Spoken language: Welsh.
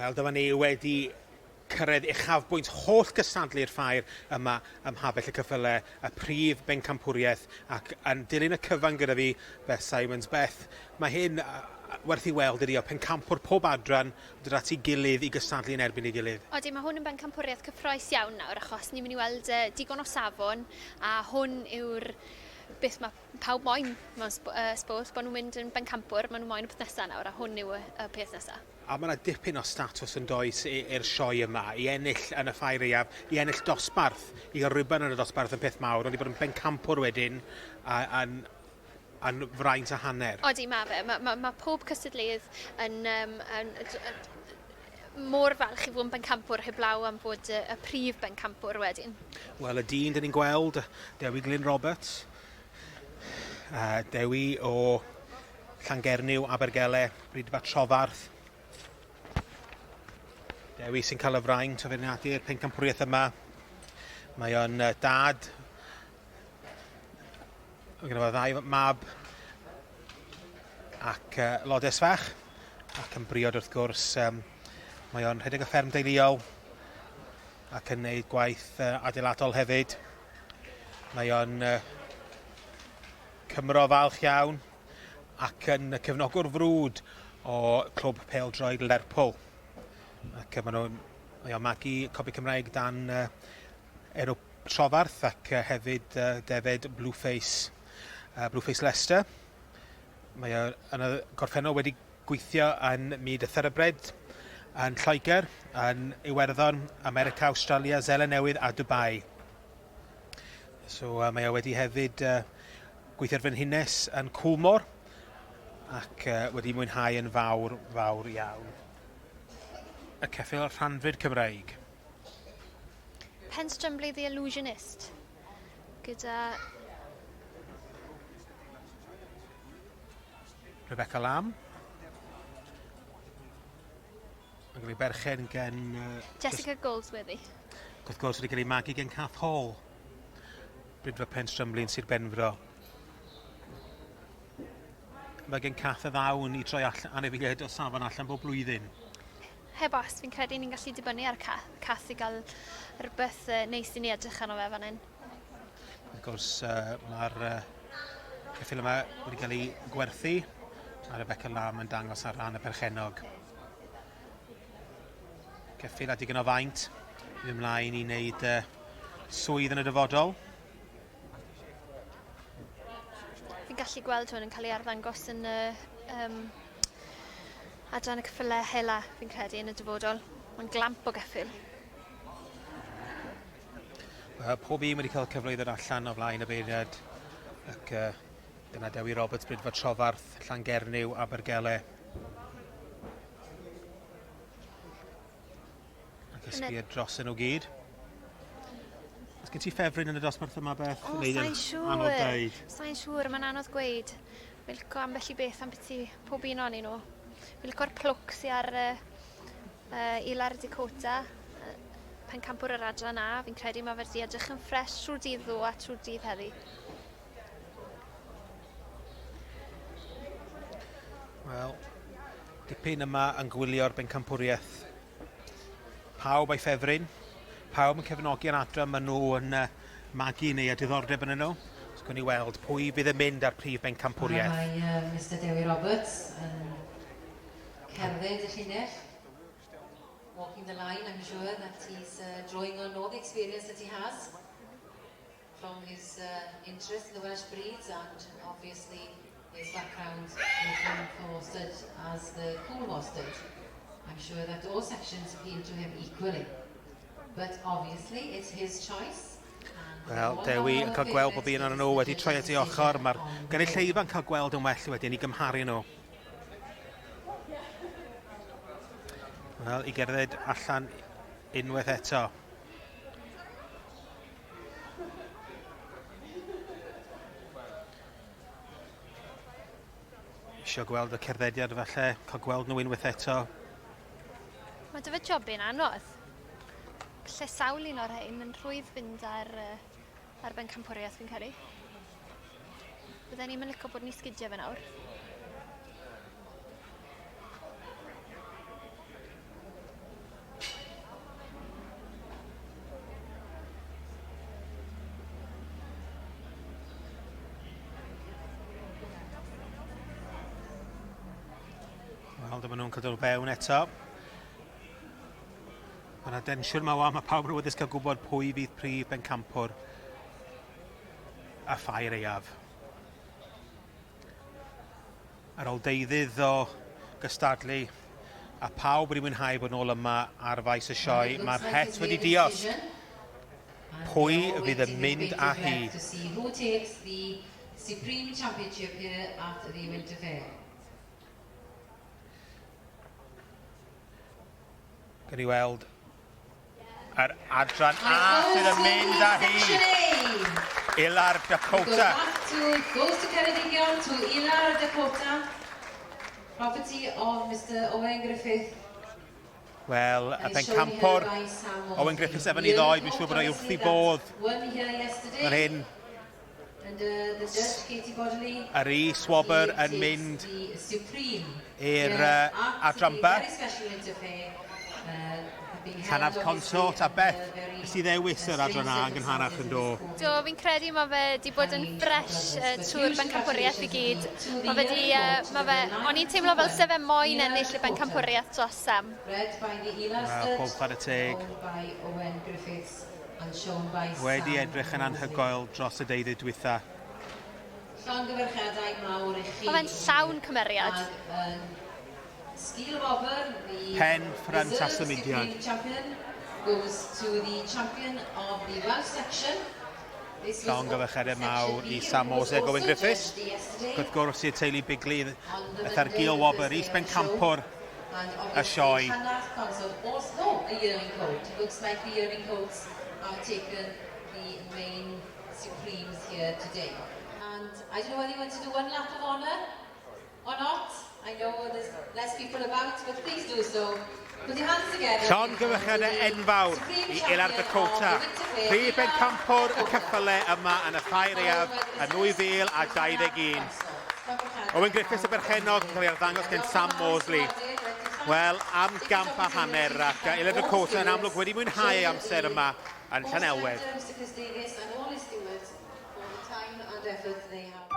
Wel, dyma ni wedi cyrraedd uchafbwynt holl gystadlu'r Ffair yma ym Mhabell y Ceffylau, y Prif Bencampwriaeth, ac yn dilyn y cyfan gyda fi, Beth Simons. Beth, mae hyn werth i weld ydi o pencampwr pob adran dod at ei gilydd i gystadlu yn erbyn ei gilydd. Odi, mae hwn yn bencampwriaeth cyffroes iawn nawr, achos ni'n mynd i weld digon o safon, a hwn yw'r beth mae pawb moyn, mewn sport, bod nhw'n mynd yn bencampwr, maen nhw'n moyn y peth nesaf nawr, a hwn yw y peth nesaf. A mae yna dipyn o statws yn does i'r sioe yma, i ennill yn y Ffair Aeaf, i ennill dosbarth, i gael rhywben yn y dosbarth yn peth mawr, ond i bod yn bencampwr wedyn, yn fraint a hanner. Odi, mae fe. Mae pob cystadleudd yn mor falch i fod yn bencampwr heblaw am fod y prif bencampwr wedyn. Wel, y dyn dyn ni'n gweld, Dewi Glyn Roberts, Dewi o Llangernyw, Abergele, Brydfa Trofarth. Dewi sy'n cael y fraint o feirniadu'r pencampwriaeth yma. Mae o'n dad. Mae gen i ddau mab ac lodes fach. Ac yn briod wrth gwrs, mae o'n rhedeg y fferm deuluol ac yn gwneud gwaith adeiladol hefyd. Mae o'n Cymro falch iawn ac yn cefnogwr frwd o clwb pêl-droed Lerpwl. Ac mae o'n magu copi Cymraeg dan enw Trofarth ac hefyd defed Blueface Leicester. Mae o'n gorffennol wedi gweithio yn myd y Thoroughbred yn Lloegr, yn Iwerddon, America, Australia, Seland Newydd a Dubai. So mae o wedi hefyd gweithio'r frenhines yn Cwlmor ac wedi mwynhau yn fawr iawn y ceffyl rhanfyd Cymraeg. Penstrumley the Illusionist, gyda Rebecca Lamb. Mae gen i berchen gen Jessica Goldsworthy. Wrth gwrs wedi cael ei magu gen Cath Hall, Brydfa Penstrumley yn Sir Benfro. Mae gen Cath y ddawn i troi anifeiliaid o safon allan bob blwyddyn. Heb os, fi'n credu ni'n gallu dibynnu ar Cath i gael rhywbeth neis i ni edrych arno fe fan hyn. Wrth gwrs, mae'r ceffyl yma wedi cael ei gwerthu, a Rebecca Lamb yn dangos ar ran y perchenog. Ceffyl a digon o faint, i ymlaen i wneud swydd yn y dyfodol. Fi'n gallu gweld hwn yn cael ei arddangos yn adran y Ceffylau hela, fi'n credu, yn y dyfodol. Mae'n glamp o geffyl. Pob un wedi cael cyfle i ddod allan o flaen y beiriad. Ac dyna Dewi Roberts, Brydfa Trofarth, Llangernyw, Abergele. Ac ysbyd dros nhw gyd. Oes gen ti ffefryn yn y dosbarth yma, Beth? O, sa'n siŵr. Sa'n siŵr, mae'n anodd gweud. Fi'n licio ambell i beth am beth i pob un o'n nhw. Fi'n licio'r plwc sy'n ar Ilar Dakota, pencampwr yr adran A. Fi'n credu mae fe wedi edrych yn ffres trwy'r dydd ddo a trwy'r dydd heddi. Wel, dipyn yma yn gwylio'r bencampwriaeth. Pawb a'i ffefryn, pawb yn cefnogi'r adran maen nhw yn magu neu a diddordeb yn nhw. So gwni weld pwy fydd yn mynd ar prif bencampwriaeth. Mae Mr Dewi Roberts yn cerdded y llinell, walking the line. I'm sure that he's drawing on all the experience that he has from his interest in the Welsh breeds and obviously his background looking for stud as the Cornwall stud. I'm sure that all sections appeal to him equally, but obviously it's his choice. Wel, Dewi yn cael gweld bod un o'n nhw wedi troi at ei ochr. Mae'r gynulleidfa yn cael gweld yn well wedyn i gymharu nhw. Wel, i gerdded allan unwaith eto. Isio gweld y cerddediad falle, cael gweld nhw unwaith eto. Mae dy fe jobyn anodd. Lle sawl un o'r hyn yn rhwydd fynd ar bencampwriaeth fi'n credu. Bydden ni'n licio bod ni sgidio fe nawr. Weld, maen nhw'n cael dod o fewn eto. Mae yna densiwn mawr, mae pawb yn awyddus cael gwybod pwy fydd Prif Bencampwr y Ffair Aeaf. Ar ôl deudydd o gystadlu, a pawb wedi mwynhau bod nôl yma ar faes y sioe, mae'r het wedi diosg. Pwy fydd yn mynd â hi? Who takes the Supreme Championship here at the Winter Fair? Gan i weld yr adran A sydd yn mynd â hi. Ilar Dakota. Goes to Ceredigion, to Ilar Dakota. Property of Mr Owen Griffith. Wel, y Bencampwr, Owen Griffiths efo ni ddoi, dwi'n siŵr bod ei wrth i bodd. Yr hyn, yr swobr yn mynd i'r adran B. Llanaf consort a Beth, ys i ddewis yr adran A yn gynharach yn do. Do, fi'n credu mae fe wedi bod yn ffres trwy'r bencampwriaeth i gyd. O'n i'n teimlo fel sef e moyn ennill y bencampwriaeth dros Sam. Pob chwarae teg. Wedi edrych yn anhygoel dros y deuddeg dwytha. Mae fe'n llawn cymeriad. Sgil Robber, the Pen ffrant a symudiad. champion, goes to the champion of the Welsh section. Llong gyfechered mawr i Sam Ose Owen Griffiths. Gwrth gwrs i'r teulu Bigli, ytha'r Gil Wobber, is Bencampwr y sioe. Also a yearling coat. It looks like the yearling coats are taken the main Supremes here today. And I don't know whether you want to do one lap of honour or not. I know there's less people about, but please do so. Put your hands together. Llong gyfechered enfawr i Ilar Dakota. Prif Bencampwr y Ceffylau yma yn y Ffair Aeaf yn 2021. Owen Griffiths y berchenog yn cael ei arddangos gen Sam Mosley. Wel, am gamp a hanner ac Ilar Dakota yn amlwg wedi mwynhau amser yma yn Llanelwedd. Mr. Chris Davies and all his stewards for the time and effort they have.